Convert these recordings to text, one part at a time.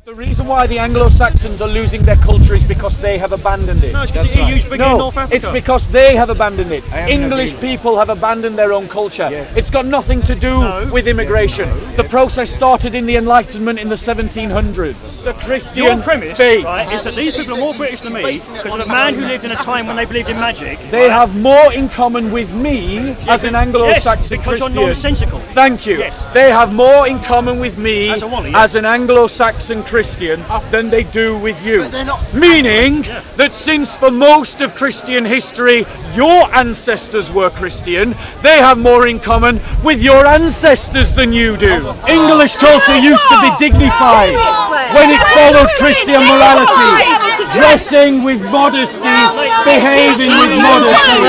The reason why the Anglo-Saxons are losing their culture is because they have abandoned it. No, it's because the EU's bigger in North Africa. It's because they have abandoned it. English people have abandoned their own culture. Yes. It's got nothing to do with immigration. The process started in the Enlightenment in the 1700s. The Christian Your premise, faith. right, is that these people are more British than me because of a man who lived in a time when they believed in magic. They have more in common with me as an Anglo-Saxon because Christian. you're nonsensical. Thank you. Yes. They have more in common with me as an Anglo-Saxon Christian than they do with you. Meaning that since for most of Christian history your ancestors were Christian, they have more in common with your ancestors than you do. English culture used to be dignified when it followed Christian morality. Dressing with modesty, behaving with modesty.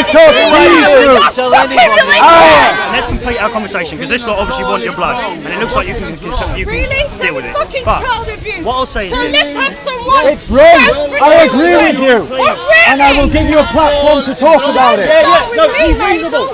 Because let's complete our conversation because this lot obviously want your blood, and it looks like you can deal with it. But what I'll say is it's wrong. I agree with you, and I will give you a platform to talk about it. No, he's reasonable.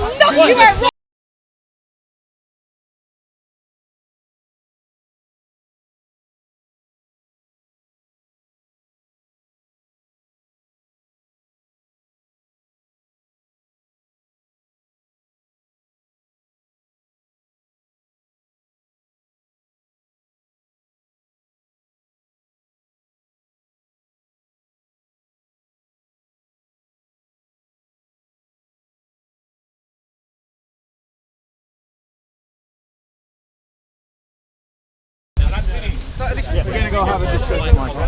We're going to go have a discussion, Michael.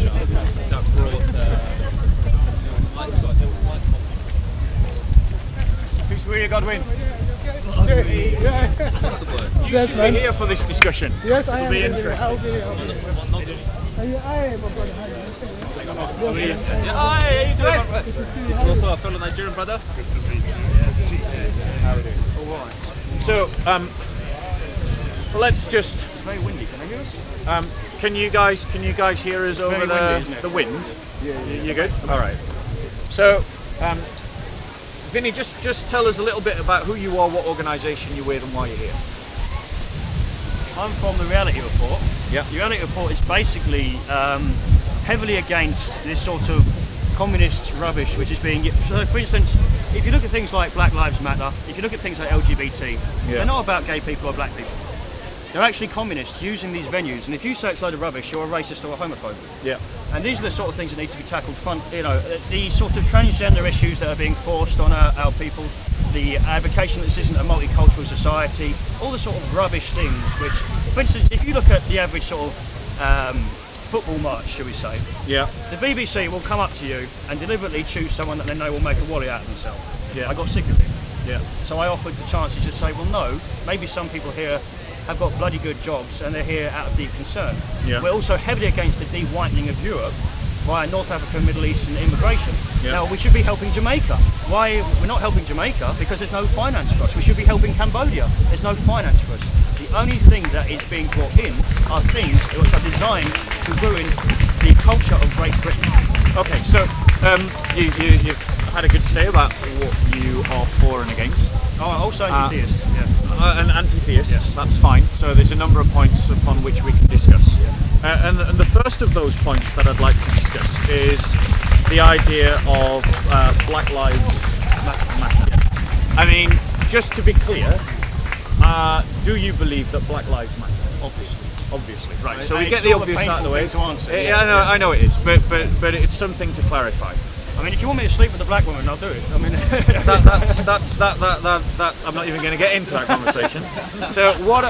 Peace be with Godwin. You should be here for this discussion. Yes, I am. I'll be here. This is also a fellow Nigerian brother. Good to meet you. So, let's just. Very windy. Can I hear us? Can you guys hear us over the wind? Yeah. You good? All right. So, Vinny, just tell us a little bit about who you are, what organisation you're with, and why you're here. I'm from the Reality Report. Yeah. The Reality Report is basically heavily against this sort of communist rubbish which is being. So, for instance, if you look at things like Black Lives Matter, if you look at things like LGBT, they're not about gay people or black people. They're actually communists using these venues, and if you say it's a load of rubbish, you're a racist or a homophobe. Yeah. And these are the sort of things that need to be tackled. The sort of transgender issues that are being forced on our people, the advocation that this isn't a multicultural society, all the sort of rubbish things. Which, for instance, if you look at the average sort of football match, shall we say? Yeah. The BBC will come up to you and deliberately choose someone that they know will make a wally out of themselves. Yeah. I got sick of it. Yeah. So I offered the chance to just say, well, no, maybe some people here have got bloody good jobs and they're here out of deep concern. Yeah. We're also heavily against the de-whitening of Europe via North African, Middle Eastern immigration. Yeah. Now, we should be helping Jamaica. Why? We're not helping Jamaica because there's no finance for us. We should be helping Cambodia. There's no finance for us. The only thing that is being brought in are things which are designed to ruin the culture of Great Britain. Okay, so you've had a good say about what you are for and against. Oh, also anti-theist. An anti-theist, Yes. that's fine. So there's a number of points upon which we can discuss. And the first of those points that I'd like to discuss is the idea of Black Lives Matter. I mean, just to be clear, do you believe that Black Lives matter? Obviously. Right. So we get the obvious out of the way. Yeah, I know it is, but it's something to clarify. I mean, if you want me to sleep with a black woman, I'll do it. I mean, that's I'm not even going to get into that conversation. So what?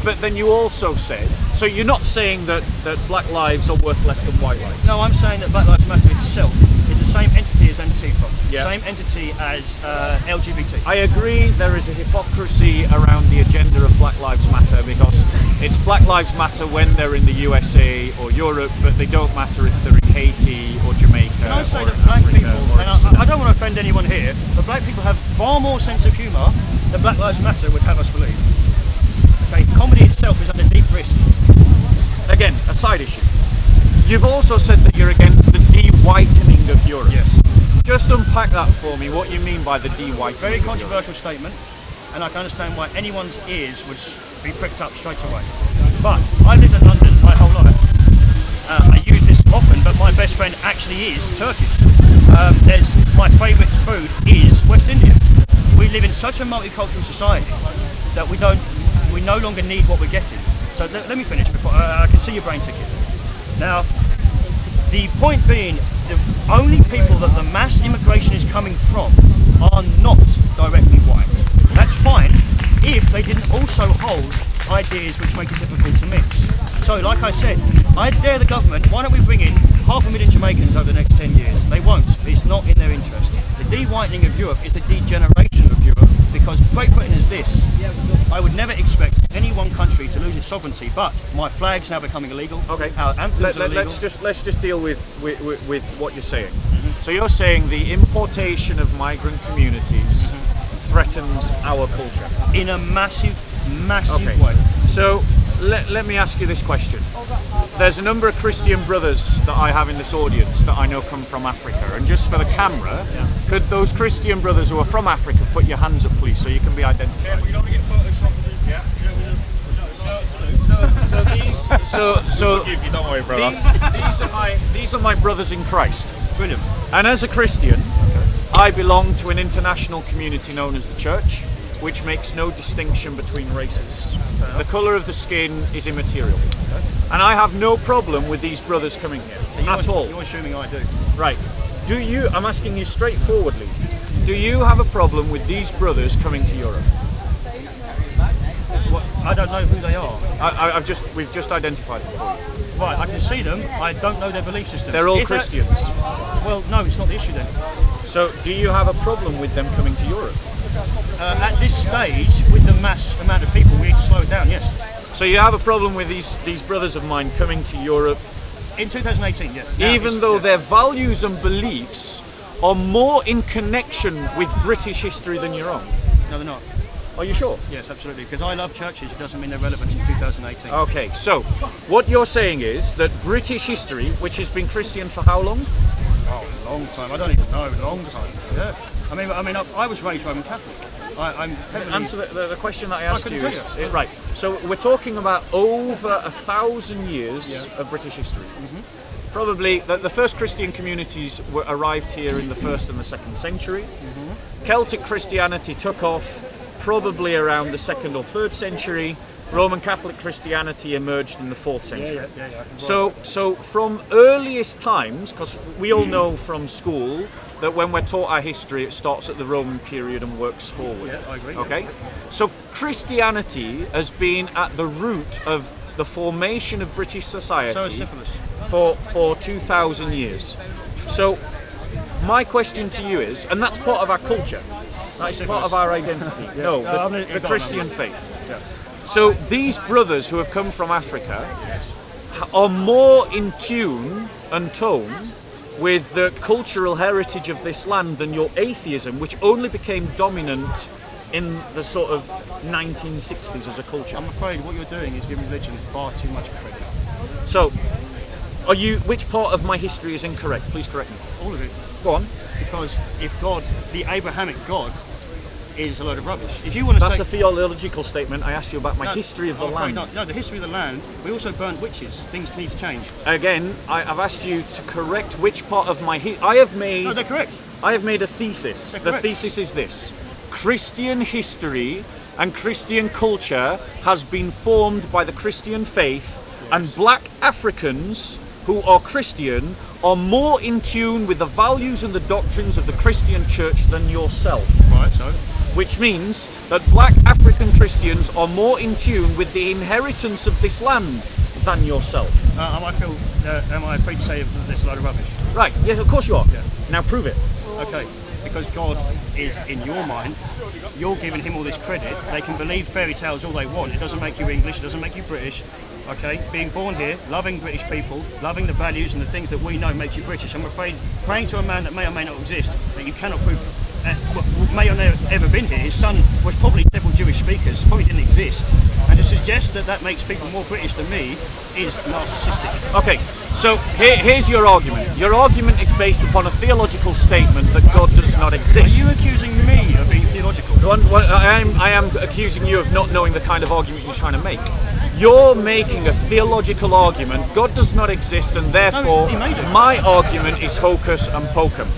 But then you also said, so you're not saying that black lives are worth less than white lives. No, I'm saying that Black Lives Matter itself is the same entity as Antifa, same entity as LGBT. I agree there is a hypocrisy around the agenda of Black Lives Matter because it's Black Lives Matter when they're in the USA or Europe, but they don't matter if they're in Haiti or Jamaica. Can I say that black people, and I don't want to offend anyone here, but black people have far more sense of humour than Black Lives Matter would have us believe. Okay, comedy itself is under deep risk. Again, a side issue. You've also said that you're against the de-whitening of Europe. Yes. Just unpack that for me, what you mean by the de-whitening. Very controversial statement, and I can understand why anyone's ears would be pricked up straight away. But actually is Turkish. My favourite food is West Indian. We live in such a multicultural society that we no longer need what we're getting. So let me finish before I can see your brain ticket. Now, the point being, the only people that the mass immigration is coming from are not directly white. That's fine if they didn't also hold ideas which make it difficult to mix. So, like I said, I dare the government, why don't we bring in 500,000 Jamaicans over the next 10 years? They won't. It's not in their interest. The de-whitening of Europe is the degeneration of Europe, because Great Britain is this. I would never expect any one country to lose its sovereignty, but my flag's now becoming illegal. Okay. Our anthems are illegal. Let's just deal with what you're saying. So you're saying the importation of migrant communities threatens our culture in a massive okay. way. So let me ask you this question. There's a number of Christian brothers that I have in this audience that I know come from Africa, and just for the camera, could those Christian brothers who are from Africa put your hands up, please, so you can be identified? You don't get photoshopped. Yeah. So don't worry, brother. these are my brothers in Christ. Brilliant. And as a Christian, I belong to an international community known as the Church, which makes no distinction between races. The colour of the skin is immaterial. And I have no problem with these brothers coming here, at all. You're assuming I do. Right. Do you, I'm asking you straightforwardly, do you have a problem with these brothers coming to Europe? Well, I don't know who they are. We've just identified them for you. Right, I can see them. I don't know their belief system. They're all Christians. Well, no, it's not the issue then. So, do you have a problem with them coming to Europe? At this stage, with the mass amount of people, we need to slow it down, yes. So you have a problem with these brothers of mine coming to Europe? In 2018, yes. Even though their values and beliefs are more in connection with British history than your own? No, they're not. Are you sure? Yes, absolutely. Because I love churches, it doesn't mean they're relevant in 2018. Okay, so what you're saying is that British history, which has been Christian for how long? Oh, a long time. I don't even know. A long time. Yeah. I mean, I was raised Roman Catholic. I'm heavily... Answer the question that I asked you. Is, right. So we're talking about over 1,000 years of British history. Probably the first Christian communities arrived here in the 1st and the 2nd century. Celtic Christianity took off probably around the 2nd or 3rd century. Roman Catholic Christianity emerged in the 4th century. So from earliest times, because we all know from school that when we're taught our history, it starts at the Roman period and works forward. Yeah, I agree. Okay? So Christianity has been at the root of the formation of British society for 2,000 years. So my question to you is, and that's part of our culture, that's part of our identity. No, the Christian faith. Yeah. So these brothers who have come from Africa are more in tune and tone with the cultural heritage of this land than your atheism, which only became dominant in the sort of 1960s as a culture. I'm afraid what you're doing is giving religion far too much credit. So, which part of my history is incorrect? Please correct me. All of it. Go on. Because if God, the Abrahamic God, is a load of rubbish. If you want to That's a theological statement. I asked you about my history of the land. No, the history of the land. We also burnt witches. Things need to change. Again, I've asked you to correct which part of my I have made. No, they're correct. I have made a thesis. The thesis is this: Christian history and Christian culture has been formed by the Christian faith, and black Africans who are Christian are more in tune with the values and the doctrines of the Christian church than yourself. Right, so? Which means that black African Christians are more in tune with the inheritance of this land than yourself. Am I free to say that this is a load of rubbish? Right, yes, of course you are. Yeah. Now prove it. Okay, because God is in your mind, you're giving him all this credit. They can believe fairy tales all they want. It doesn't make you English, it doesn't make you British. Okay, being born here, loving British people, loving the values and the things that we know makes you British. I'm afraid praying to a man that may or may not exist, that you cannot prove may or may have ever been here. His son was probably several Jewish speakers, probably didn't exist. And to suggest that that makes people more British than me is narcissistic. Okay, so here's your argument. Your argument is based upon a theological statement that God does not exist. Are you accusing me of being theological? I am accusing you of not knowing the kind of argument you're trying to make. You're making a theological argument. God does not exist, and therefore he made it. my argument is hocus and pocus.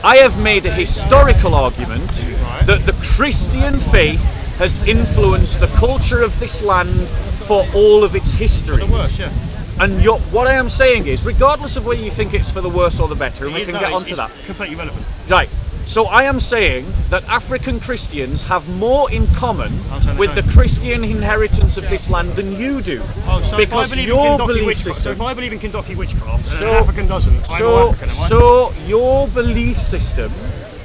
I have made a historical argument that the Christian faith has influenced the culture of this land for all of its history. The worst, yeah. And what I am saying is, regardless of whether you think it's for the worse or the better, and we can get onto that. Completely relevant. Right. So I am saying that African Christians have more in common with the Christian inheritance of this land than you do. Oh, so because your belief system. So if I believe in Kentucky witchcraft and an African doesn't, I'm more African, am I? So your belief system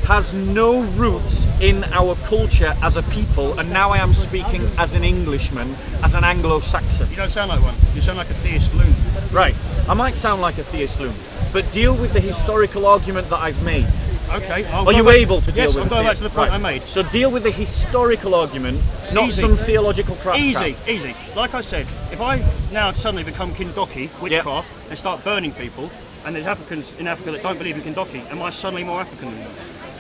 has no roots in our culture as a people, and now I am speaking as an Englishman, as an Anglo-Saxon. You don't sound like one. You sound like a theist loon. Right. I might sound like a theist loon, but deal with the historical argument that I've made. Okay. Are you able to deal with it? Yes, I'm going back to the point I made. So deal with the historical argument, not some theological crap. Easy. Like I said, if I now suddenly become Kentucky witchcraft and start burning people, and there's Africans in Africa that don't believe in Kentucky, am I suddenly more African than them?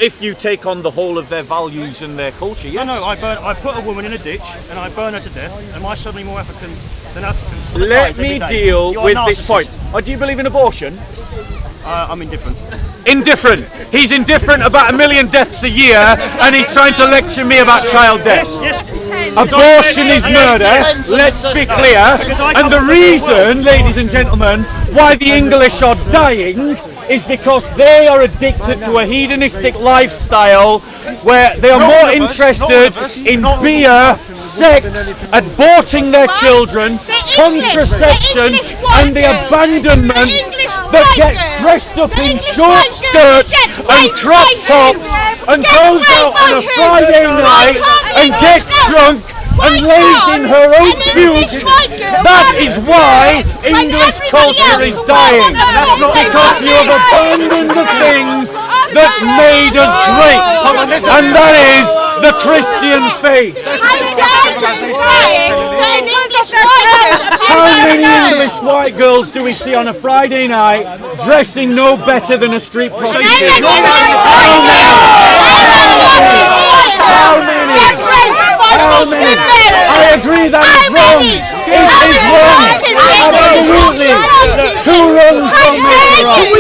If you take on the whole of their values and their culture, yes. No, I put a woman in a ditch and I burn her to death. Am I suddenly more African than Africans? Let me deal with this point. Do you believe in abortion? I'm indifferent. Indifferent. He's indifferent about 1 million deaths a year, and he's trying to lecture me about child death. Yes. Abortion is murder, let's be clear. And the reason, ladies and gentlemen, why the English are dying is because they are addicted to a hedonistic lifestyle where they are more interested in beer, sex, aborting their children, contraception, and the abandonment that gets dressed up in short skirts and crop tops and goes out on a Friday night and gets drunk and lays in her own pews. That is why English culture is dying. Because you have abandoned the things that made us great, and that is the Christian faith. How many English white girls do we see on a Friday night dressing no better than a street prostitute? How many? I agree that is wrong. It is wrong. Absolutely. 2 wrongs don't make a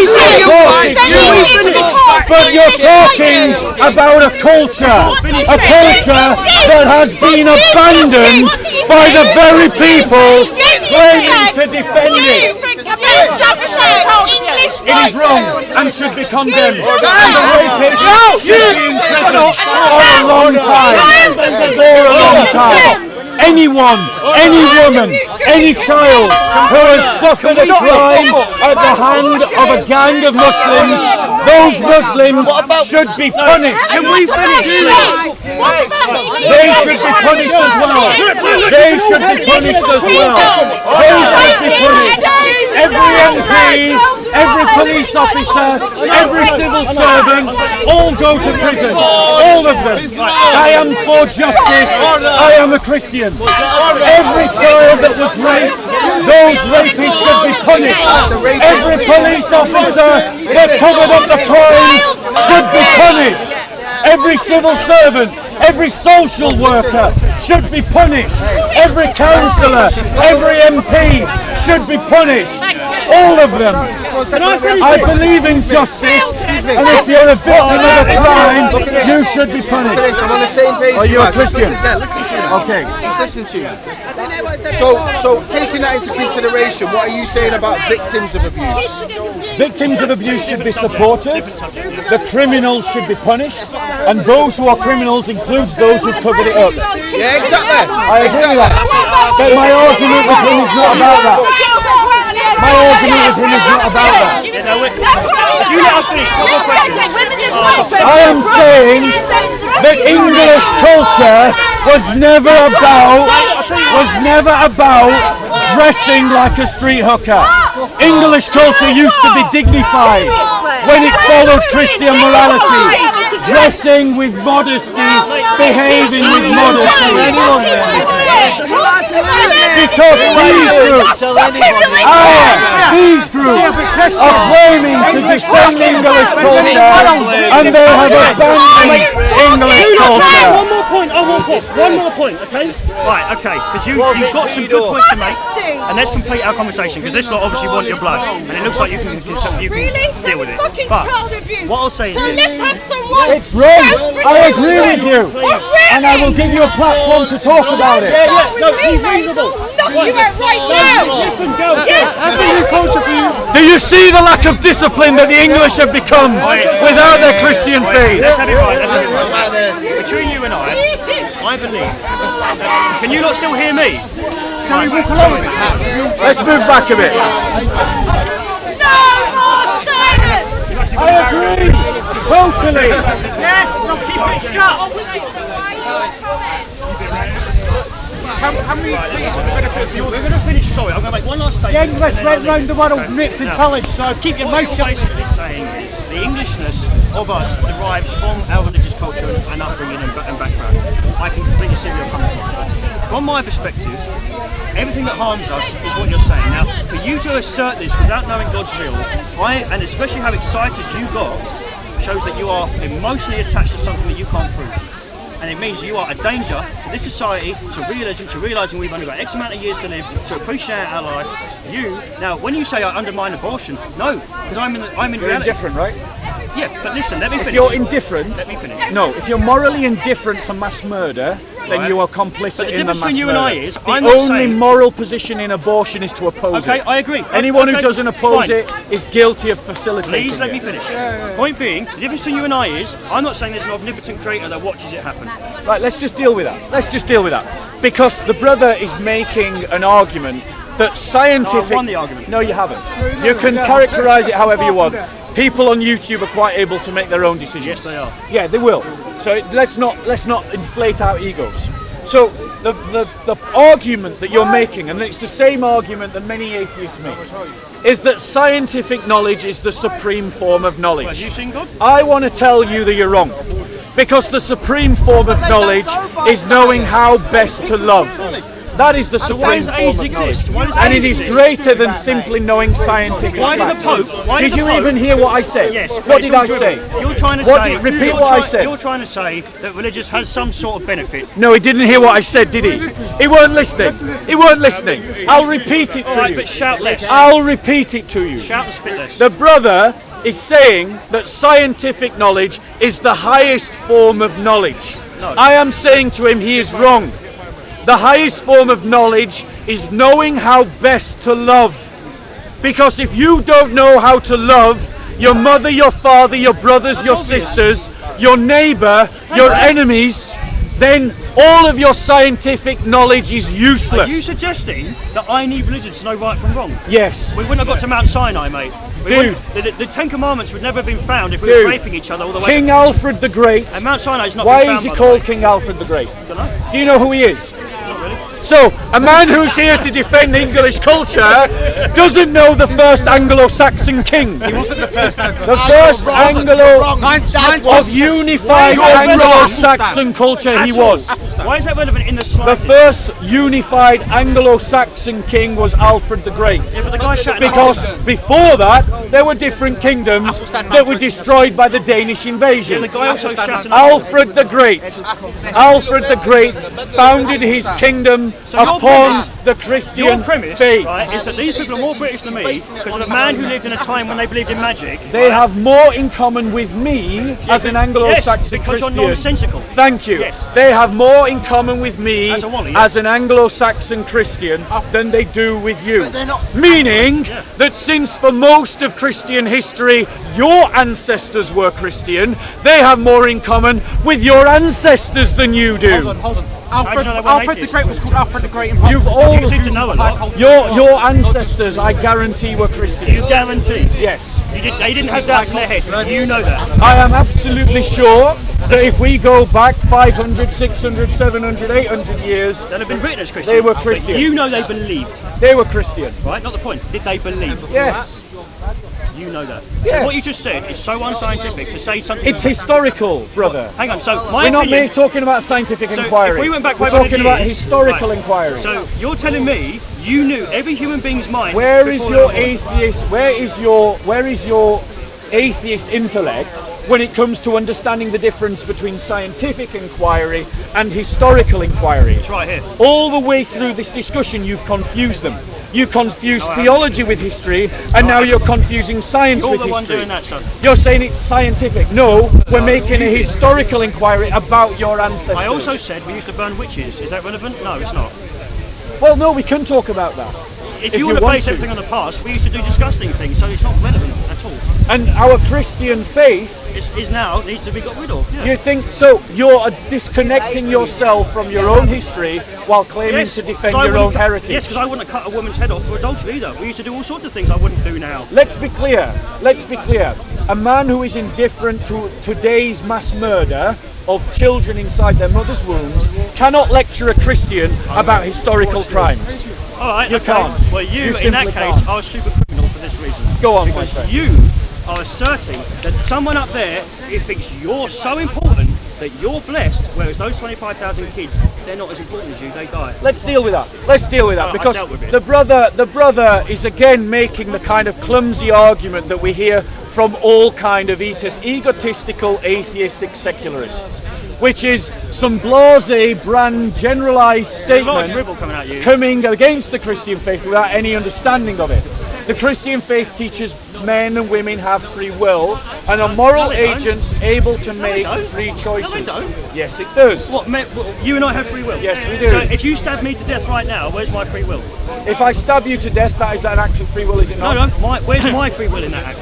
right. But you're talking about a culture that has been abandoned by the very people claiming to defend it. It is wrong and should be condemned. And the rapists should be in prison for a long time. Anyone, any woman, any child who has suffered a crime at the hand of a gang of Muslims, those Muslims should be punished. Can we finish, please? They should be punished as well. They should be punished as well. They should be punished. Every MP, every police officer, every civil servant, all go to prison. All of them. I am for justice. I am a Christian. Every child that was raped, those rapists should be punished. Every police officer that covered up the crimes should be punished. Every civil servant, every social worker should be punished. Every councillor, every MP should be punished. All of them. I believe in justice, and if you're a victim of a crime, you should be punished. I'm on the same page. Are you a Christian? Listen to me. Okay. Just listen to me. So taking that into consideration, what are you saying about victims of abuse? Victims of abuse should be supported, the criminals should be punished, and those who are criminals includes those who covered it up. Yeah, exactly. I agree with that. But my argument with him is not about that. My argument with him is not about that. I am saying that English culture was never about dressing like a street hooker. English culture used to be dignified when it followed Christian morality, dressing with modesty, behaving with modesty. Because these groups are claiming to defend English culture, and they have abandoned English culture. One more point I want One more point, okay? Right, okay, because you've got some good points to make, and let's complete our conversation, because this lot obviously want your blood, and it looks like you can deal with it. But what I'll say is So this. let's have someone. It's wrong. I agree with you. And I will give you a platform to talk about it. No, he's reasonable. Knock you out right now. Listen, girls, That's a new culture for you. Do you see the lack of discipline that the English have become without their Christian faith? let's have it right, let's have it right. Between you and I believe. Can you not still hear me? Shall we walk along with it? Let's move back a bit. No more silence. I agree. Totally. Keep it shut! Can we please benefit the We're going to finish, sorry, I'm going to make one last The statement. English went round the world ripped in college, so keep your What mouth you're shut. basically saying is the Englishness of us derives from our religious culture and upbringing and background. I can completely see where you're coming from. From my perspective, everything that harms us is what you're saying. Now, for you to assert this without knowing God's will, and especially how excited you got, shows that you are emotionally attached to something that you can't prove. And it means you are a danger to this society, to realising we've only got X amount of years to live, to appreciate our life. Now, when you say I undermine abortion, no, because I'm in You're reality. indifferent, right? Yeah, but listen, let me finish. If you're indifferent, Let me finish. no, if you're morally indifferent to mass murder, then Right. you are But complicit the in the difference mass between you murder. and I is, the I'm not only saying- moral position in abortion is to oppose Okay, it. I agree. Anyone who Okay, doesn't oppose fine. it is guilty of facilitating Please let me it. finish. Point being, the difference between you and I is, I'm not saying there's an omnipotent creator that watches it happen. Right, let's just deal with that. Let's just deal with that. Because the brother is making an argument that scientific... No, I won the argument. No, you haven't. You can characterise it however you want. People on YouTube are quite able to make their own decisions. Yes, they are. Yeah, they will. So let's not inflate our egos. So the argument that you're making, and it's the same argument that many atheists make, is that scientific knowledge is the supreme form of knowledge. Have you seen God? I want to tell you that you're wrong. Because the supreme form of knowledge is knowing how best to love. That is the So why supreme does form AIDS of knowledge. exist? Why does And AIDS it is exist? greater than simply knowing scientific Why did the facts. Pope? Why Did the you Pope, even hear what I said? Yes. What it's did all I say? driven. You're trying to What say. did- repeat what I said. You're trying to say that religious has some sort of benefit. No, he didn't hear what I said, did he? He weren't listening. He weren't listening. I'll repeat it All to right, you. but shout less. I'll repeat it to you. Shout and spit less. The brother is saying that scientific knowledge is the highest form of knowledge. No. I am saying to him he is wrong. The highest form of knowledge is knowing how best to love. Because if you don't know how to love your mother, your father, your brothers, your sisters, your neighbour, your enemies, then all of your scientific knowledge is Are useless. you suggesting that I need religion to know right from wrong? Yes. We wouldn't have got to Mount Sinai, mate. Dude. The Ten Commandments would never have been found if we Dude. were raping each other all the way. King Alfred the Great. And Mount Sinai is not Why been found, is he by the called way. King Alfred the Great? Don't know. Do you know who he is? Not really. So, a man who's here to defend English culture doesn't know the first Anglo-Saxon king. He wasn't the first of unified Anglo-Saxon culture he was. Why is that relevant in the The slightest? first unified Anglo-Saxon king was Alfred the Great. Yeah, but the guy shouting Because before that, there were different kingdoms that were destroyed by the Danish invasion. the guy also shouting Alfred the Great. Alfred the Great founded his kingdom your upon premise- the Your Christian premise, faith. right, is that these people are more British than me because of a man who lived in a time when they believed in magic. They have more in common with me as an Anglo-Saxon Yes, because Christian. you're nonsensical. Thank you. Yes. They have more in common with me As a Wally, yeah. as an Anglo-Saxon Christian than they do with you. Meaning that since for most of Christian history your ancestors were Christian, they have more in common with your ancestors than you do. Hold on. How'd you know they weren't Alfred the atheists? Great was called Alfred the Great in You've all You seem to know a lot. your ancestors, I guarantee, were Christian. You guarantee. Yes. They didn't have doubts in their head. You know that. I am absolutely sure that if we go back 500, 600, 700, 800 years, They'll have been written as Christian. They were but Christian. You know they believed, they were Christian. right? Not the point. Did they believe? Yes. You know that. Yes. So what you just said is so unscientific to say something. It's historical, brother. Hang on. So my We're not opinion. talking about scientific So inquiry. if we went back We're 500 talking about years, historical right. inquiry. So you're telling me you knew every human being's mind. Where is before your they were born? atheist? Where is your atheist intellect when it comes to understanding the difference between scientific inquiry and historical inquiry. It's right here. All the way through this discussion, you've confused them. You confused theology with history, and now you're confusing science You're with the one history. doing that, son. You're saying it's scientific. No, we're making a historical inquiry about your ancestors. I also said we used to burn witches. Is that relevant? No, it's not. Well, no, we can talk about that. If you want to base everything on the past, we used to do disgusting things, so it's not relevant at all. And our Christian faith Is now needs to be got rid of. Yeah. You think so? You're disconnecting yourself from your own history while claiming to defend so I your own wouldn't heritage. Yes, because I wouldn't cut a woman's head off for adultery either. We used to do all sorts of things I wouldn't do now. Let's be clear. Let's be clear. A man who is indifferent to today's mass murder of children inside their mother's wombs cannot lecture a Christian about historical crimes. All right, You okay. can't. Well, you in simply that case can't. are a super criminal for this reason. Go on, my because friend. you are asserting that someone up there who thinks you're so important that you're blessed, whereas those 25,000 kids, they're not as important as you. They die. Let's deal with that. Let's deal with that, I because dealt with it. the brother is again making the kind of clumsy argument that we hear from all kind of egotistical, atheistic secularists, which is some blasé, brand, generalised There's a lot of statement dribble coming at you. coming against the Christian faith without any understanding of it. The Christian faith teaches men and women have free will and are moral No, they don't. agents able to make don't. free choices. No, they don't. Yes, it does. What, you and I have free will? Yes, we do. So if you stab me to death right now, where's my free will? If I stab you to death, that is an act of free will, is it not? No, where's my free will in that act?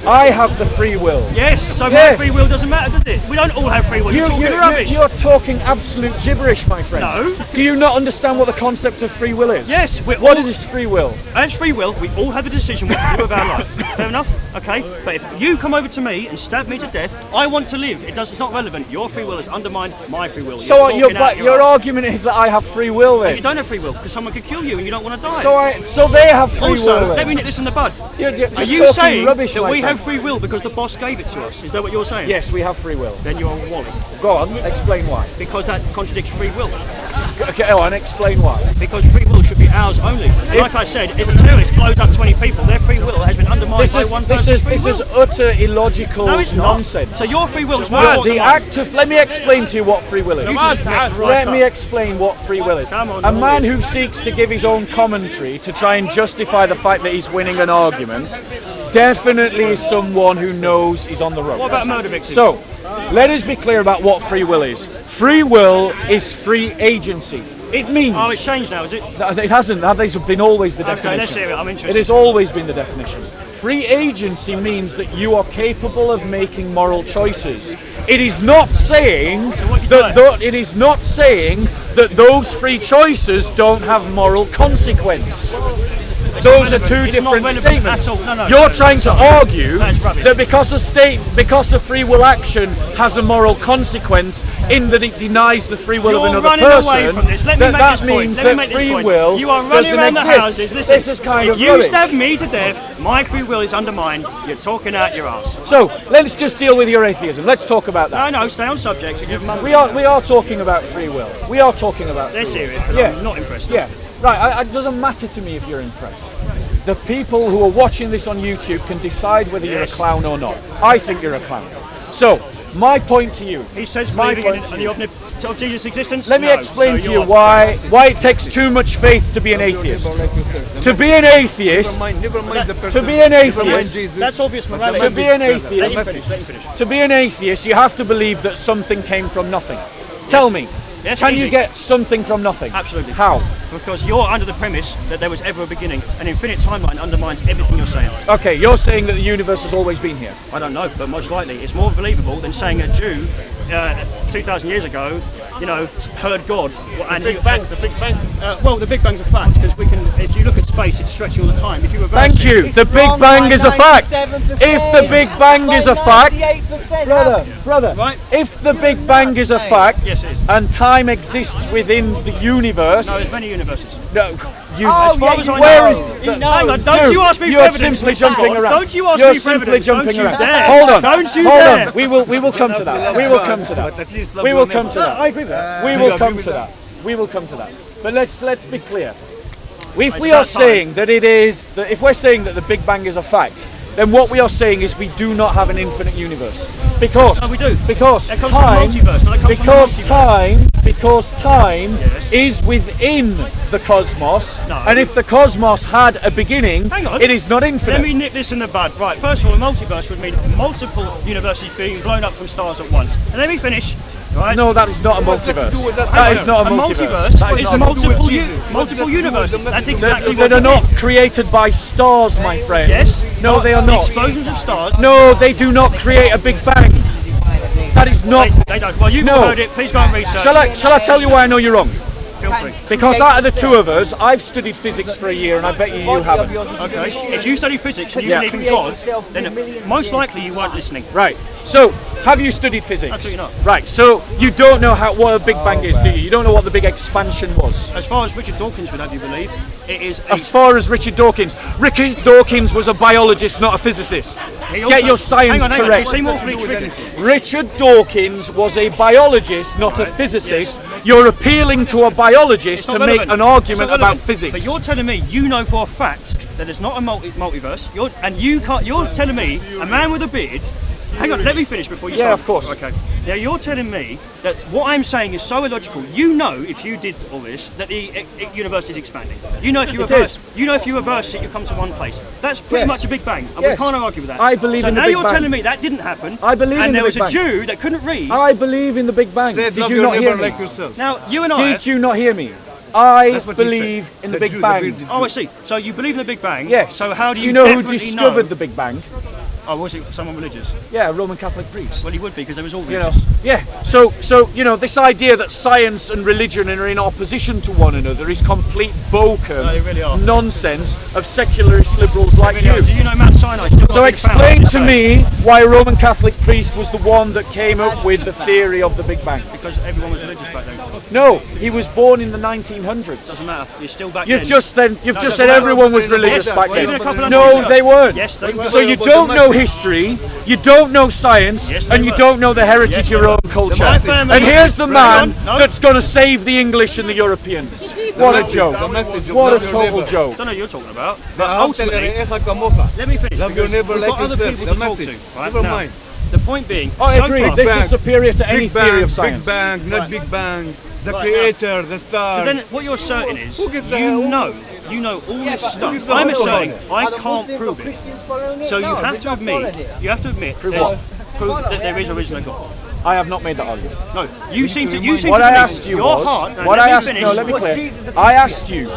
I have the free will. Yes, so Yes. my free will doesn't matter, does it? We don't all have free will. You're talking rubbish. You're talking absolute gibberish, my friend. No. Do you not understand what the concept of free will is? Yes, What is free will? as free will, we all have a decision what to do with our life. Fair enough? Okay? But if you come over to me and stab me to death, I want to live. It's not relevant. Your free will has undermined my free will. So You're talking out your arse. argument is that I have free will then? You don't have free will because someone could kill you and you don't want to die. So they have free will also, then? let me nip this in the bud. You're Are just you talking saying rubbish, that my we friend. have free will because the boss gave it to us? Is that what you're saying? Yes, we have free will. Then you're a wally. Go on, explain why. Because that contradicts free will. Okay, go on, explain why. Because free will should be ours only. Like I said, if a terrorist blows up 20 people, their free will has been undermined by one person's free will. This is utter illogical No, it's not. nonsense. So your free will is more important The than mine. act of, let me explain to you what free will is. Let me explain what free will is. Come on, A man who seeks to give his own commentary to try and justify the fact that he's winning an argument definitely is someone who knows he's on the road. What about murder victims? So, let us be clear about what free will is. Free will is free agency. It means... Oh, it's changed now, is it? It hasn't. That has been always the definition. Okay, let's hear it. I'm interested. It has always been the definition. Free agency means that you are capable of making moral choices. It is not saying it is not saying that those free choices don't have moral consequence. Those are two different statements. You're trying to argue that because a free will action has a moral consequence in that it denies the free will of another person, that means that free will you are running doesn't around the exist. houses. Listen, This is kind if of you rubbish. stab me to death, my free will is undermined. You're talking out your ass. So let's just deal with your atheism. Let's talk about that. No, stay on subject. We are talking about free will. We are talking about They're free will. serious, but Yeah. I'm not impressed. Yeah, right. It doesn't matter to me if you're impressed. The people who are watching this on YouTube can decide whether you're a clown or not. I think you're a clown. So, my point to you. He says My believing in point to the you. omnipotence of Jesus' existence. Let me No, explain so to you're- you why it takes too much faith to be an atheist. To be an atheist, to be an atheist, That's obvious morality. to be an Let him atheist, finish. Let him finish. to be an atheist, you have to believe that something came from nothing. Tell me, Yes, can easy. you get something from nothing? Absolutely. How? Because you're under the premise that there was ever a beginning. An infinite timeline undermines everything you're saying. Okay, you're saying that the universe has always been here. I don't know, but most likely it's more believable than saying a Jew 2,000 years ago, heard God. And The Big Bang. well, the Big Bang's a fact because if you look at space, it's stretching all the time. If you reverse Thank it- you. The Big Bang is a fact. If the Big Bang is a fact, brother, Right. if the Big Bang is a fact, Yes, it is. and time exists within the universe, No, there's many universes. no, you, Oh, As far as I where know. is the, Hang on, don't you ask me you for are evidence. simply Mr. jumping Bond. around. Don't you ask You're me for simply evidence. jumping Don't you around. dare. Hold on. Don't you Hold dare. on. We will come to that. We will come to that. We will come to that. I agree with that. We will come to that. We will come to that. But let's be clear. If It's we are about time. saying that if we're saying that the Big Bang is a fact, then what we are saying is we do not have an infinite universe. Because No, we do. Because It comes from time, the multiverse. No, it comes from the multiverse. because time Yes. is within the cosmos, No. and if the cosmos had a beginning, Hang on. it is not infinite. Let me nip this in the bud. Right, first of all, a multiverse would mean multiple universes being blown up from stars at once. And let me finish. Right? No, that is not a multiverse. do with that? That is not a multiverse. That is not a multiple, Jesus? multiple universes. That's exactly They what are it not is. created by stars, my friend. Yes. No, they are not. Explosions of stars. No, they do not create a Big Bang. That is not. They don't. Well, you've No. heard it. Please go and research. Shall I tell you why I know you're wrong? Feel free. Because out of the two of us, I've studied physics for a year, and I bet you haven't. Okay. If you study physics and you Yeah. believe in God, then most likely you weren't listening. Right. So, have you studied physics? Absolutely not. Right. So you don't know what a Big Bang is, do you? You don't know what the Big Expansion was. As far as Richard Dawkins would have you believe, it is. As far as Richard Dawkins was a biologist, not a physicist. Get your science hang on, correct. You seem awfully triggered. Richard Dawkins was a biologist, not a physicist. You're appealing to a biologist to Not make relevant. an It's argument not about relevant. physics. But you're telling me you know for a fact that there's not a multiverse. You're telling me a man with a beard. Hang on, let me finish before you start. Yeah, of course. Okay. Now you're telling me that what I'm saying is so illogical. You know, if you did all this, that the universe is expanding. You know, if you It reverse, is. you know, if you reverse it, you come to one place. That's pretty Yes. much a Big Bang, and Yes. we can't argue with that. I believe so in the now Big you're Bang. telling me that didn't happen. I believe and in the there was Big a Bang. Jew that couldn't read. I believe in the Big Bang. Says Did love you your not hear neighbor me? like yourself. Now you and I. Did you not hear me? I That's what he believe said. in the The Big Jew, the Bang. bearded Oh, I see. So you believe in the Big Bang. Yes. So how do you know who definitely discovered know? the Big Bang? Oh, was it someone religious? Yeah, a Roman Catholic priest. Well, he would be because they was all You know, religious. yeah. So you know, this idea that science and religion are in opposition to one another is complete bokum, No, they really are. nonsense of secularist liberals like Really are. you. Do you know Mount Sinai? Still So not been found explain this to day? me why a Roman Catholic priest was the one that came up with the theory of the Big Bang. Because everyone was religious back then. No, he was born in the 1900s. Doesn't matter. You're still back You've then. just said doesn't matter. everyone was religious Yes, back well, even then. a couple of No, months they ago. weren't. Yes, they were. So you But don't the know message- history, you don't know science, Yes, they and you were. don't know the heritage Yes, of your they own were. culture. My family- And here's the man Hang on, no. that's going to save the English and the Europeans. What a The joke. message of What a love your total neighbor. joke. I don't know what you're talking about. But ultimately, ultimately, let me finish. love your because neighbor we've like got other yourself. people The to talk message. to. Right? Never Now, mind. the point being, I so agree. far- This Bang. is superior to any Big theory Bang, of science. Big Bang, not Big Bang. The Right, creator, the So star. then, what you're asserting is, Who gives a you hell? know all this stuff. gives a I'm hell asserting about I can't prove it. So you have to admit, Prove there's what? proof that there is a reason God. I have not made that argument. No, you seem to What to I think asked you your was, heart. what let I me asked, finish. no, let me clear. I asked you,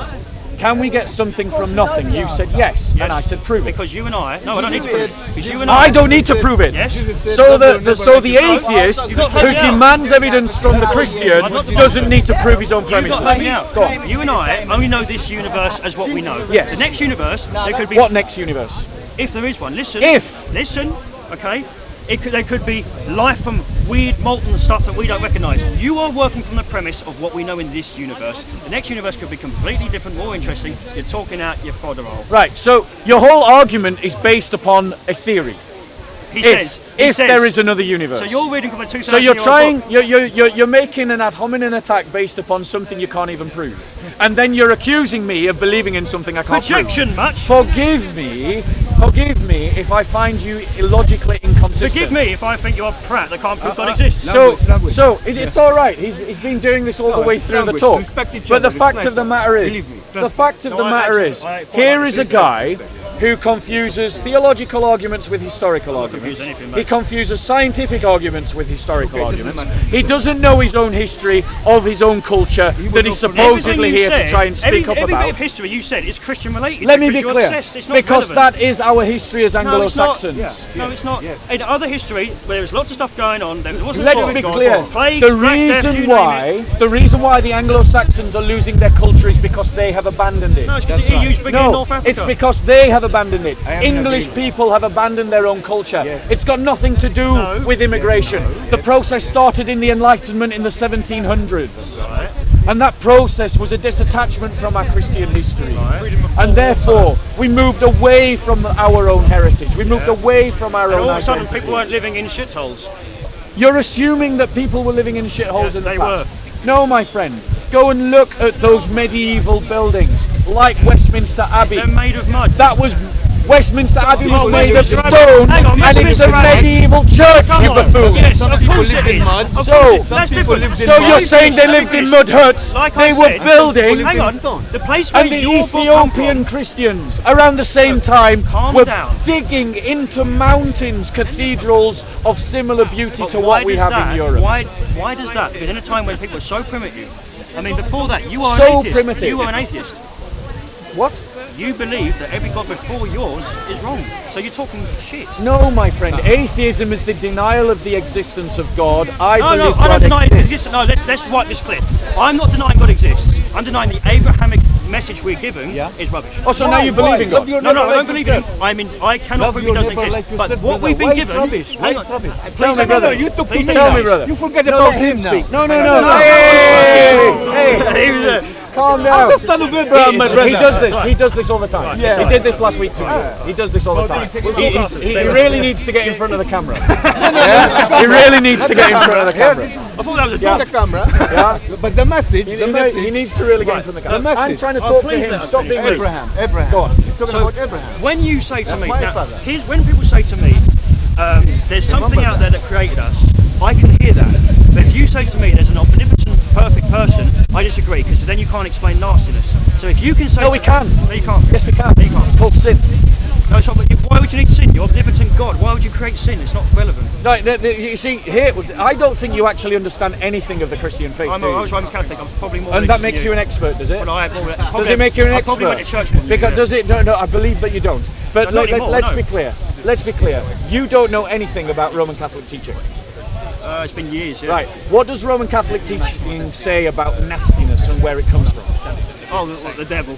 can we get something from nothing? You said yes, and I said prove it. Because you and I, no, I don't need to prove it. Because you and I, I don't need to prove it. Yes. So the atheist You've got to who help me out. demands evidence from the Christian doesn't need to prove his own You've got premises. to help me out. Go on. You and I only know this universe as what we know. Yes. The next universe, there could be. What next universe? If there is one, listen. Listen, okay. There could be life from weird molten stuff that we don't recognise. You are working from the premise of what we know in this universe. The next universe could be completely different, more interesting. You're talking out your fodderall. Right. So your whole argument is based upon a theory. He If says. there is another universe. So you're reading from a 2,000 So you're year trying, old book. you're making an ad hominem attack based upon something you can't even prove, and then you're accusing me of believing in something I can't Projection, prove. much. Forgive me if I find you illogically inconsistent. Forgive me if I think you're a prat that can't prove God exists. It's all right. He's been doing this all the way it's through the language. talk. Respect each But the other. fact It's of the nice. matter is, Believe me. the Trust fact of No, the I matter actually- is, I quite here like is a respect. guy who confuses theological arguments with historical arguments. anything, mate. He confuses scientific arguments with historical Okay, doesn't arguments. matter. He doesn't know his own history of his own culture that he's know Everything supposedly you here said, to try and speak up every bit about. of history you said is Christian related. Let me because be you're clear, obsessed. It's not because relevant. that is our history as No, it's not. Anglo-Saxons. No, it's not. Yes. In other history, where there's lots of stuff going on, there wasn't Let's God. be God. clear. Plagues, The Black Death, reason you name it. the reason why the Anglo-Saxons are losing their culture is because they have abandoned it. No, it's because That's the right. EU's bigger in No, North Africa. it's because they have abandoned it. I am in English agreement. people have abandoned their own culture. Yes. It's got nothing to do No. with immigration. The process started in the Enlightenment in the 1700s. Right. And that process was a disattachment from our Christian history. And therefore, we moved away from our own heritage. We moved away from our And own all of a sudden, identity. people weren't living in shitholes. You're assuming that people were living in shitholes Yeah, in the they past. No, my friend. Go and look at those medieval buildings, like Westminster Abbey. They're made of mud. That was Westminster Abbey was made of Westminster Abbey. stone, Hang on, and it's a Westminster Abbey. medieval church, Come you on. buffoon. Yes, of course it is. Of course So- it is. That's different. So you're saying they lived in mud huts, Like I they were said, building, hang on, the place where and the your book come Ethiopian from, Christians around the same time calm were down. digging into mountains, cathedrals of similar beauty But to why what we does have that? in Europe. Why does that? Because in a time when people are so primitive, I mean, before that, you are So an atheist. primitive. You are an atheist. What? You believe that every god before yours is wrong. So you're talking shit. No, my friend. Atheism is the denial of the existence of God. No, I believe don't God deny it exists. exists. No, let's wipe this clear. I'm not denying God exists. I'm denying the Abrahamic message we're given is rubbish. Oh, so now you believe in God? No, I don't believe in him. I mean, I cannot prove he doesn't exist. But what we've been given... Hang on. Tell me, brother. You took Please me tell now. me, brother. You forget No, about let him speak. now. No. Hey, calm down. I'm the son of Abraham, my brother. He does this. He does this all the time. Yeah. He did this last week too. He does this all the time. He really needs to get in front of the camera. Yeah? He really needs to get in front of the camera. I thought that was a The camera. Yeah? But the message, He needs to really get in front of the camera. I'm trying to talk to please him. let us Stop finish. being rude. Abraham. Go on. You're talking about Abraham. When you say to me, my now, father. here's when people say to me, there's something out there that created us, I can hear that. But if you say to me there's an omnipotent, perfect person, I disagree, because then you can't explain nastiness. So if you can say... No, we can. No, you can't. Yes, we can. No, you can't. It's called sin. No, it's not, but why would you need sin? You're omnipotent God. Why would you create sin? It's not relevant. No, you see, here, I don't think you actually understand anything of the Christian faith, I do you? was Roman Catholic. I'm probably more And that religious makes than you an expert, does it? Well, I have more, Does it make you an I expert? probably went to church more than you, Because yeah. does it? No, I believe that you don't. But No, not anymore, let's no. be clear. Let's be clear. You don't know anything about Roman Catholic teaching. It's been years, yeah. Right. What does Roman Catholic teaching say about nastiness and where it comes from? Oh, the devil.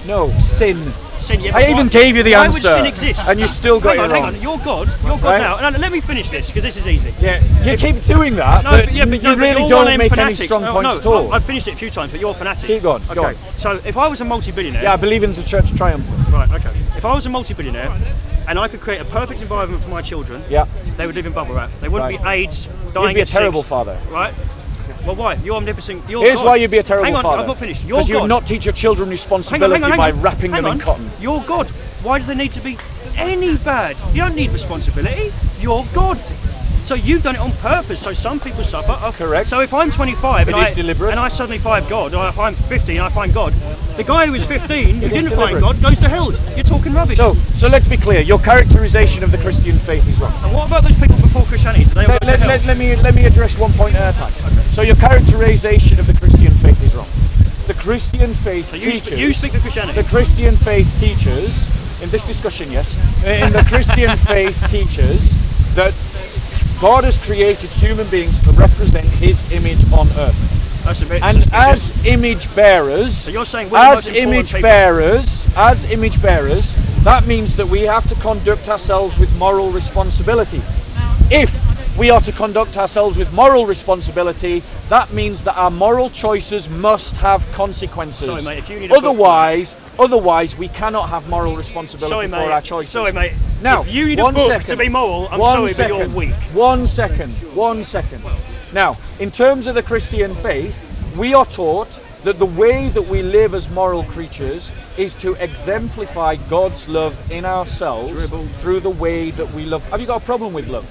No, sin. Sin, yeah, I but even why- gave you the why answer, would sin exist? and you still got hang it wrong. on. You're God. You're God Right. now. No, let me finish this, because this is easy. Yeah, you keep doing that, but you but really you're one don't of them make any fanatics. strong points no, at all. I've finished it a few times, but you're a fanatic. Keep going, Okay. go on. So if I was a multi-billionaire... Yeah, I believe in the Church Triumphant. Right, okay. If I was a multi-billionaire, and I could create a perfect environment for my children, Yeah. they would live in bubble wrap. They wouldn't Right. be AIDS, dying You'd be a at terrible 6, father. Right? Well, why? You're omnipotent. You're Here's God. why you'd be a terrible Hang on, father. I've not finished. You're Because you'd God. not teach your children responsibility by wrapping them in cotton. You're God. Why does there need to be any bad? You don't need responsibility. You're God. So you've done it on purpose. So some people suffer. Correct. So if I'm 25 It is deliberate. and I suddenly find God, or if I'm 50 and I find God, the guy who was 15 who It is didn't find deliberate. God goes to hell. You're talking rubbish. So let's be clear. Your characterization of the Christian faith is wrong. and what about those people before Christianity? Did they all go to hell? Let me address one point at a time. So your characterization of the Christian faith is wrong. The Christian faith So teaches. you speak of Christianity. The Christian faith teaches in this discussion, yes. In the Christian faith teaches that God has created human beings to represent His image on earth, That's a bit and suspicious. as image bearers, So you're saying we're the most important people. as image bearers, that means that we have to conduct ourselves with moral responsibility. If we are to conduct ourselves with moral responsibility, that means that our moral choices must have consequences. Sorry, mate, if you need a book Otherwise, we cannot have moral responsibility Sorry, for mate. our choices. Sorry, mate. Now, if you need a one book second. to be moral, I'm One sorry, second. but you're weak. 1 second. 1 second. Now, in terms of the Christian faith, we are taught that the way that we live as moral creatures is to exemplify God's love in ourselves Dribble. through the way that we love. Have you got a problem with love?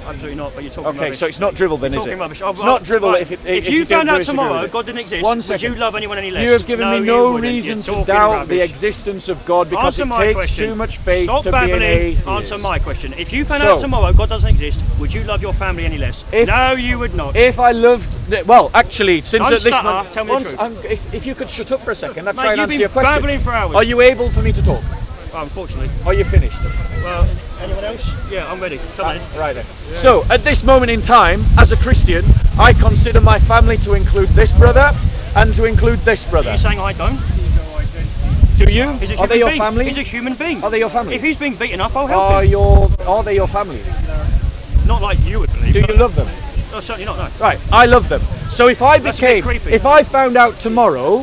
Absolutely not, but you're talking Okay, rubbish. so it's not drivel then, is Talking it? rubbish. It's not drivel right. if you don't found out disagree with tomorrow it. God didn't exist, 1 would second. you love anyone any less? You have given me you no wouldn't. reason You're to talking doubt the rubbish. existence of God because Answer it my takes question. too much faith Stop to be an babbling. atheist. Answer my question. If you found So- out tomorrow God doesn't exist, would you love your family any less? If- No, you would not. If I loved, well, actually, since Don't at this stutter, moment, tell me the truth. if you could shut up for a second, I'd Mate, try and you've answer been your question. babbling for hours. Are you able for me to talk? Oh, unfortunately. Are you finished? Well, anyone else? Yeah, I'm ready. Come on. Right then. So, at this moment in time, as a Christian, I consider my family to include this brother and to include this Are brother. you saying I don't? Do you? He's a Are they human your being. family? He's a human being. Are they your family? If he's being beaten up, I'll help him. Are they your family? Not like you would believe. Do you love them? No, certainly not, no. Right, I love them. So if I That's a bit became, creepy. if I found out tomorrow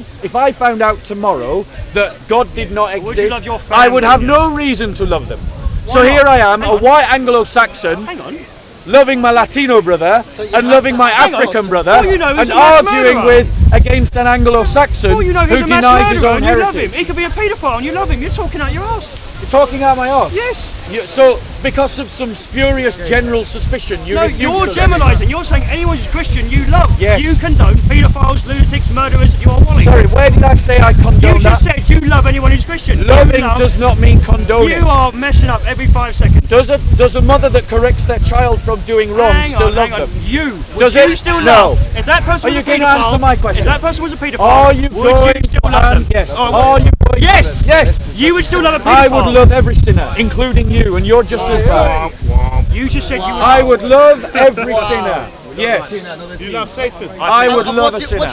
that God did not Would you exist, love your I would family? have no reason to love them. So Why not? here I am, Hang a on. white Anglo-Saxon, Hang on. loving my Latino brother and loving my Hang on. African brother, All you know is and a mass arguing murderer. with against an Anglo-Saxon Well, you know who he's a mass denies his murderer own and you love him. heritage. He could be a paedophile and you love him. You're talking out your ass. You're talking out my arse. Yes. So, because of some spurious general suspicion, you No, refuse you're to generalising. You're saying anyone who's Christian you love. Yes. You condone paedophiles, lunatics, murderers. You are Wally. Sorry, where did I say I condone You just that? said you love anyone who's Christian. Loving You love- does not mean condoning. You are messing up every 5 seconds. Does a mother that corrects their child from doing wrong Hang still on, love hang on. them? You. Does Would you it? still No. love? If that person Are was you a going to paedophile, answer my question? If that person was a paedophile, Are you would going you still to love them? yes? Oh, Are you going Yes. Yes. You would still love a paedophile. I would love every sinner, including you, and you're just as bad. You just said you would. I would love every sinner. Yes. You love Satan. I would love a sinner.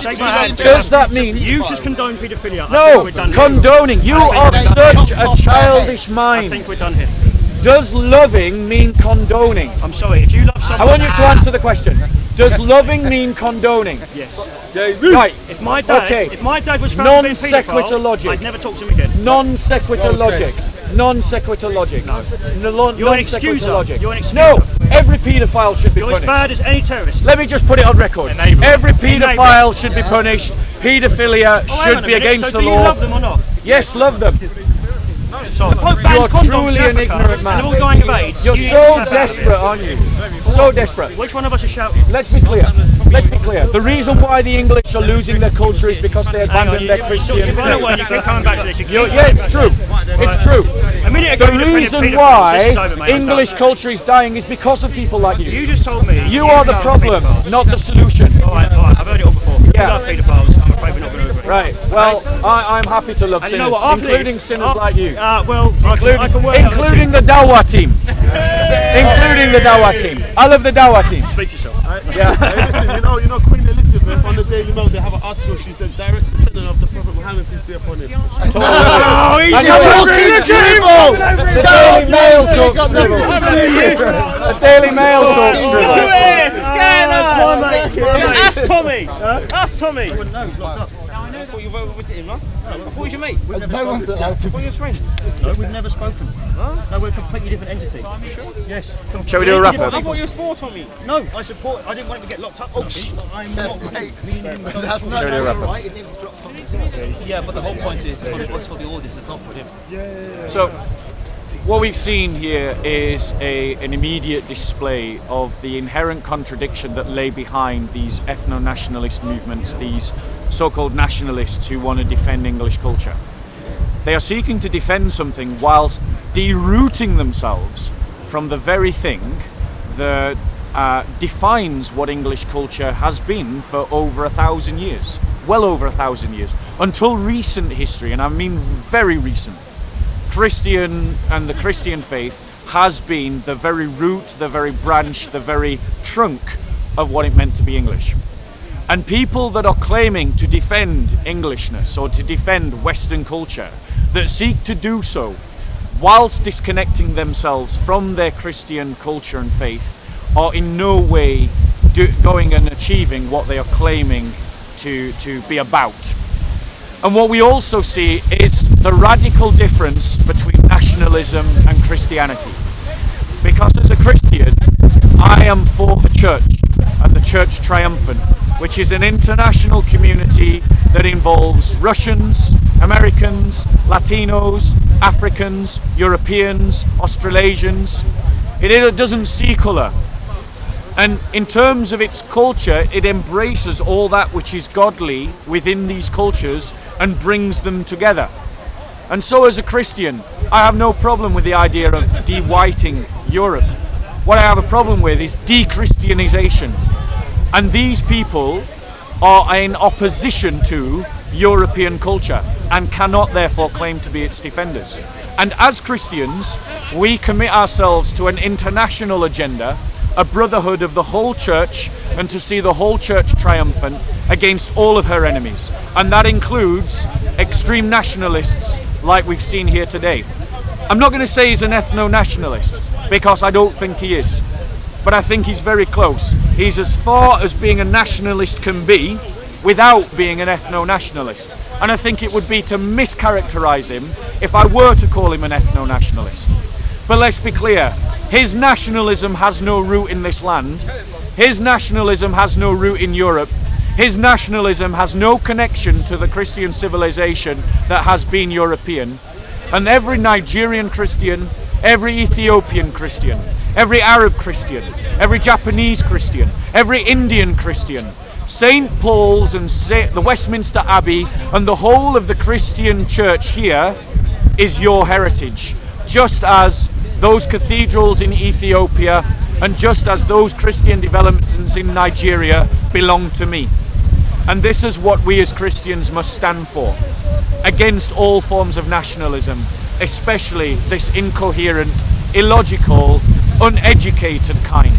Does that mean You just condone paedophilia. I think no we're done here. condoning? You are such a childish I mind. think we're done here. Does loving mean condoning? I'm sorry. If you love someone, I want you to answer the question. Does loving mean condoning? Yes. Right. If my dad, Okay. if my dad was found to be a Non sequitur paedophile, logic. I'd never talk to him again. Non sequitur logic. Non sequitur logic. No. You're an Non sequitur excuser. logic. You're an excuser. No. Every paedophile should be You're as punished. bad as any terrorist. Let me just put it on record. Enabler. Every paedophile should be punished. Paedophilia Oh, hang on should a be minute. against so the do you law. love them or not? Yes, love them. So the Pope You bans are condoms truly in an Africa, ignorant man. and they're all dying of AIDS. You're You need so to shut that. desperate, aren't you? So desperate. Which one of us is shouting? Let's be clear. Let's be clear. The reason why the English are losing their culture is because they Hang on, abandoned their Christian You've run away. faith. You keep coming back to this. Yeah, it's true. It's true. A minute ago, The you defended reason paedophiles. why This is over, mate. I'm English done. culture is dying is because of people like you. You just told me. You are the love problem, paedophiles. not the solution. All right. I've heard it all before. Yeah. You love paedophiles. I'm afraid we're not going to agree. Right. Well, I'm happy to love And you sinners, know what? After including this, sinners like you. Well, I can work out the Including the Dawa team. Including the Dawa team. I love the Dawa team. Speak yourself. Yeah. Hey, listen, you know Queen Elizabeth on the Daily Mail, they have an article, she's the direct descendant of the Prophet Muhammad, peace be upon him. Oh, he's I know it. The Daily Mail talks dribble. The Daily Mail talks dribble. Ask Tommy! Ask Tommy! I thought you were visiting, right? I thought you was your mate. No one's allowed to. What are your friends? No, we've never spoken. No, we're a completely different entity. Yes. Shall we do a wrap I up? thought you was for Tommy. No, I support. I didn't want him to get locked up. I'm not. That's not right. It didn't drop on his Yeah, but the whole point is it's for the audience, it's not for him. So, what we've seen here is an immediate display of the inherent contradiction that lay behind these ethno-nationalist movements, these so-called nationalists who want to defend English culture. They are seeking to defend something whilst derooting themselves from the very thing that defines what English culture has been for over 1,000 years. Well over 1,000 years. Until recent history, and I mean very recent. Christian and the Christian faith has been the very root, the very branch, the very trunk of what it meant to be English. And people that are claiming to defend Englishness or to defend Western culture, that seek to do so whilst disconnecting themselves from their Christian culture and faith, are in no way going and achieving what they are claiming to be about. And what we also see is the radical difference between nationalism and Christianity. Because as a Christian, I am for the church and the church triumphant, which is an international community that involves Russians, Americans, Latinos, Africans, Europeans, Australasians. It doesn't see colour. And in terms of its culture, it embraces all that which is godly within these cultures and brings them together. And so as a Christian, I have no problem with the idea of de-whiting Europe. What I have a problem with is de-Christianization. And these people are in opposition to European culture and cannot therefore claim to be its defenders. And as Christians, we commit ourselves to an international agenda, a brotherhood of the whole church, and to see the whole church triumphant against all of her enemies. And that includes extreme nationalists like we've seen here today. I'm not going to say he's an ethno-nationalist, because I don't think he is. But I think he's very close. He's as far as being a nationalist can be without being an ethno-nationalist. And I think it would be to mischaracterize him if I were to call him an ethno-nationalist. But let's be clear, his nationalism has no root in this land. His nationalism has no root in Europe. His nationalism has no connection to the Christian civilization that has been European. And every Nigerian Christian, every Ethiopian Christian, every Arab Christian, every Japanese Christian, every Indian Christian, St. Paul's and the Westminster Abbey and the whole of the Christian church here is your heritage, just as those cathedrals in Ethiopia and just as those Christian developments in Nigeria belong to me. And this is what we as Christians must stand for, against all forms of nationalism, especially this incoherent, illogical, uneducated kind.